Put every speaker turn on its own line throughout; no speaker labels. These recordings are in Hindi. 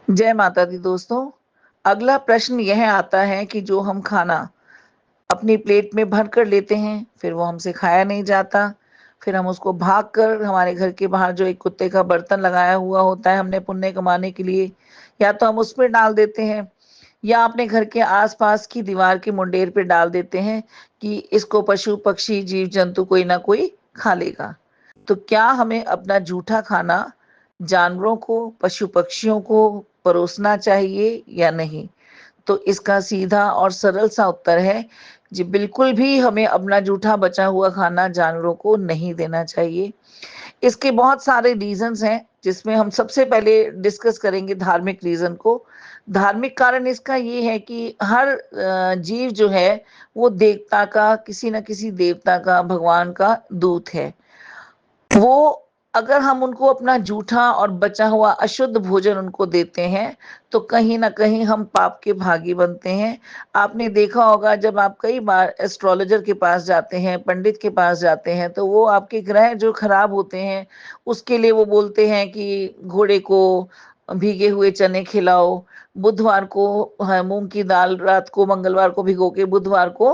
जय माता दी दोस्तों। अगला प्रश्न यह आता है कि जो हम खाना अपनी प्लेट में भर कर लेते हैं, फिर वो हमसे खाया नहीं जाता। फिर हम उसको भाग कर हमारे घर के बाहर जो एक कुत्ते का बर्तन लगाया हुआ होता है हमने पुण्य कमाने के लिए, या तो हम उस पे डाल देते हैं या अपने घर के आसपास की दीवार की मुंडेर पे डाल देते हैं कि इसको पशु पक्षी जीव जंतु कोई ना कोई खा लेगा। तो क्या हमें अपना जूठा खाना जानवरों को, पशु पक्षियों को परोसना चाहिए या नहीं? तो इसका सीधा और सरल सा उत्तर है जी, बिल्कुल भी हमें अपना जूठा बचा हुआ खाना जानवरों को नहीं देना चाहिए। इसके बहुत सारे रीजंस हैं, जिसमें हम सबसे पहले डिस्कस करेंगे धार्मिक रीजन को। धार्मिक कारण इसका ये है कि हर जीव जो है वो देवता का, किसी न किसी देवता का, भगवान का दूत है। वो अगर हम उनको अपना जूठा और बचा हुआ अशुद्ध भोजन उनको देते हैं, तो कहीं न कहीं हम पाप के भागी बनते हैं। आपने देखा होगा जब आप कई बार एस्ट्रोलॉजर के पास जाते हैं, पंडित के पास जाते हैं, तो वो आपके ग्रह जो खराब होते हैं, उसके लिए वो बोलते हैं कि घोड़े को भीगे हुए चने खिलाओ, बुधवार को मूँग की दाल रात को मंगलवार को भिगो के बुधवार को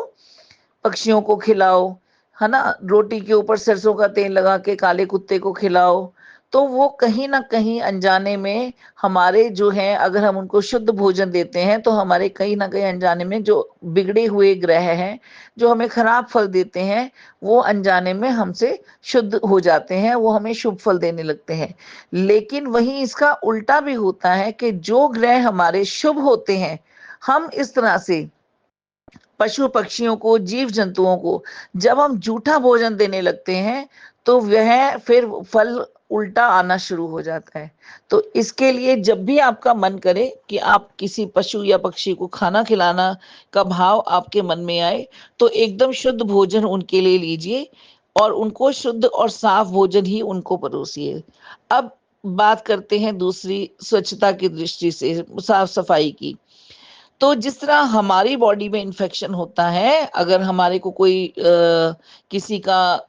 पक्षियों को खिलाओ, है ना? रोटी के ऊपर सरसों का तेल लगा के काले कुत्ते को खिलाओ। तो वो कहीं न कहीं अनजाने में हमारे जो हैं, अगर हम उनको शुद्ध भोजन देते हैं, तो हमारे कहीं न कहीं अनजाने में जो बिगड़े हुए ग्रह हैं, जो हमें खराब फल देते हैं, वो अनजाने में हमसे शुद्ध हो जाते हैं, वो हमें शुभ फल देने लगते हैं। लेकिन वहीं इसका उल्टा भी होता है कि जो ग्रह हमारे शुभ होते हैं, हम इस तरह से पशु पक्षियों को, जीव जंतुओं को जब हम जूठा भोजन देने लगते हैं, तो वह फिर फल उल्टा आना शुरू हो जाता है। तो इसके लिए जब भी आपका मन करे कि आप किसी पशु या पक्षी को खाना खिलाना का भाव आपके मन में आए, तो एकदम शुद्ध भोजन उनके लिए लीजिए और उनको शुद्ध और साफ भोजन ही उनको परोसिए। अब बात करते हैं दूसरी स्वच्छता की दृष्टि से, साफ सफाई की। तो जिस तरह हमारी बॉडी में इन्फेक्शन होता है, अगर हमारे को कोई किसी का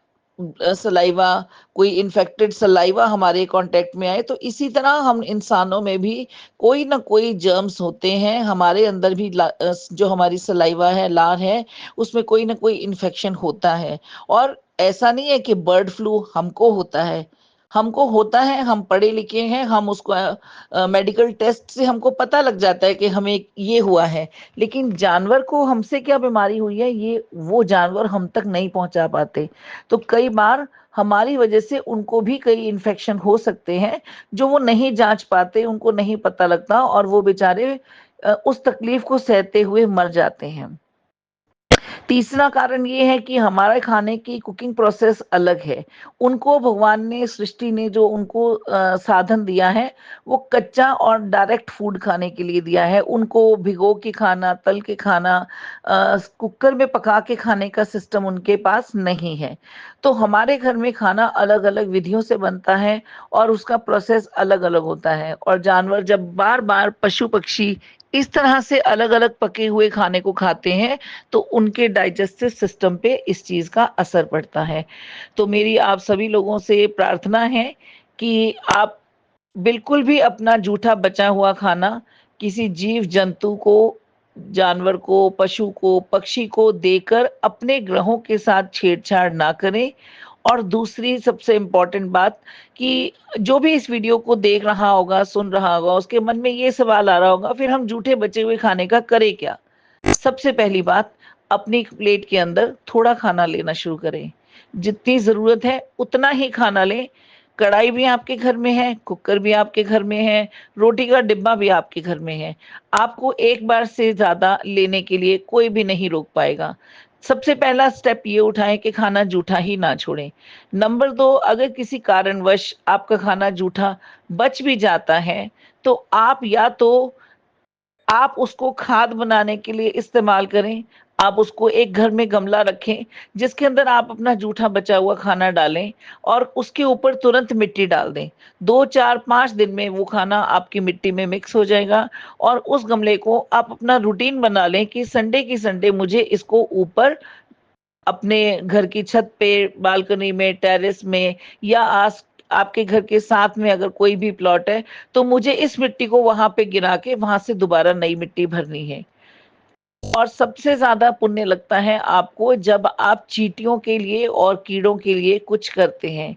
सलाइवा, कोई इन्फेक्टेड सलाइवा हमारे कांटेक्ट में आए, तो इसी तरह हम इंसानों में भी कोई ना कोई जर्म्स होते हैं। हमारे अंदर भी जो हमारी सलाइवा है, लार है, उसमें कोई ना कोई इन्फेक्शन होता है। और ऐसा नहीं है कि बर्ड फ्लू हमको होता है, हम पढ़े लिखे हैं, हम उसको मेडिकल टेस्ट से हमको पता लग जाता है कि हमें ये हुआ है। लेकिन जानवर को हमसे क्या बीमारी हुई है, ये वो जानवर हम तक नहीं पहुंचा पाते। तो कई बार हमारी वजह से उनको भी कई इन्फेक्शन हो सकते हैं, जो वो नहीं जांच पाते, उनको नहीं पता लगता और वो बेचारे उस तकलीफ को सहते हुए मर जाते हैं। तीसरा कारण ये है कि हमारे खाने की कुकिंग प्रोसेस अलग है। उनको भगवान ने, सृष्टि ने जो उनको साधन दिया है, वो कच्चा और डायरेक्ट फूड खाने के लिए दिया है। उनको भिगो के खाना, तल के खाना, कुकर में पका के खाने का सिस्टम उनके पास नहीं है। तो हमारे घर में खाना अलग-अलग विधियों से बनता है और उसका प्रोसेस अलग-अलग होता है। और जानवर जब बार-बार, पशु-पक्षी इस तरह से अलग-अलग पके हुए खाने को खाते हैं, तो उनके डाइजेस्टिव सिस्टम पे इस चीज़ का असर पड़ता है। तो मेरी आप सभी लोगों से प्रार्थना है कि आप बिल्कुल भी अपना जूठा बचा हुआ खाना किसी जीव-जंतु को, जानवर को, पशु को, पक्षी को देकर अपने ग्रहों के साथ छेड़छाड़ ना करें। और दूसरी सबसे इम्पोर्टेंट बात कि जो भी इस वीडियो को देख रहा होगा, सुन रहा होगा, उसके मन में ये सवाल आ रहा होगा, फिर हम जूठे बचे हुए खाने का करें क्या? सबसे पहली बात, अपनी प्लेट के अंदर थोड़ा खाना लेना शुरू करें। जितनी ज़रूरत है उतना ही खाना लें। कढ़ाई भी आपके घर में है, कुकर भी आपके घर में है, रोटी का डिब्बा भी आपके घर में है। आपको एक बार से ज़्यादा लेने के लिए कोई भी नहीं रोक पाएगा। सबसे पहला स्टेप ये उठाएँ कि खाना जूठा ही ना छोड़ें। नंबर 2, अगर किसी कारणवश आपका खाना जूठा बच भी जाता है, तो आप उसको खाद बनाने के लिए इस्तेमाल करें। आप उसको एक घर में गमला रखें, जिसके अंदर आप अपना जूठा बचा हुआ खाना डालें और उसके ऊपर तुरंत मिट्टी डाल दें। 2, 4, 5 दिन में वो खाना आपकी मिट्टी में मिक्स हो जाएगा और उस गमले को आप अपना रूटीन बना लें कि संडे की संडे मुझे इसको ऊपर अपने घर की छत पे, बालकनी में, टेरेस में या आपके घर के साथ में अगर कोई भी प्लॉट है, तो मुझे इस मिट्टी को वहां पे गिरा के वहां से दोबारा नई मिट्टी भरनी है। और सबसे ज्यादा पुण्य लगता है आपको जब आप चींटियों के लिए और कीड़ों के लिए कुछ करते हैं।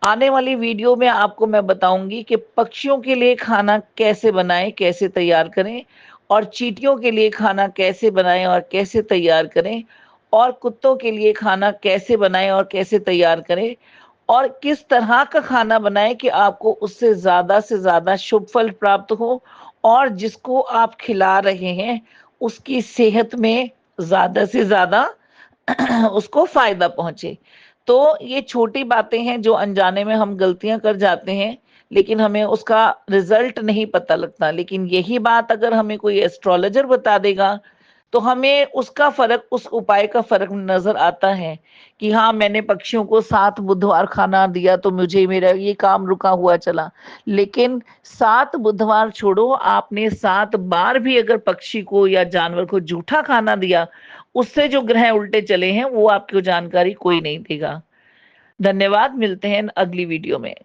आने वाली वीडियो में आपको मैं बताऊंगी कि पक्षियों के लिए खाना कैसे बनाएं, कैसे तैयार करें, और चींटियों के लिए खाना कैसे बनाएं और कैसे तैयार करें, और कुत्तों के लिए खाना कैसे बनाएं और कैसे तैयार करें, और किस तरह का खाना बनाएं कि आपको उससे से ज्यादा शुभ फल प्राप्त हो, और जिसको आप खिला रहे हैं उसकी सेहत में ज्यादा से ज्यादा उसको फायदा पहुंचे। तो ये छोटी बातें हैं जो अनजाने में हम गलतियां कर जाते हैं, लेकिन हमें उसका रिजल्ट नहीं पता लगता। लेकिन यही बात अगर हमें कोई एस्ट्रोलॉजर बता देगा, तो हमें उसका फर्क, उस उपाय का फर्क नजर आता है कि हाँ, मैंने पक्षियों को 7 बुधवार खाना दिया तो मुझे मेरा ये काम रुका हुआ चला। लेकिन 7 बुधवार छोड़ो, आपने 7 बार भी अगर पक्षी को या जानवर को जूठा खाना दिया, उससे जो ग्रह उल्टे चले हैं वो आपको जानकारी कोई नहीं देगा। धन्यवाद, मिलते हैं अगली वीडियो में।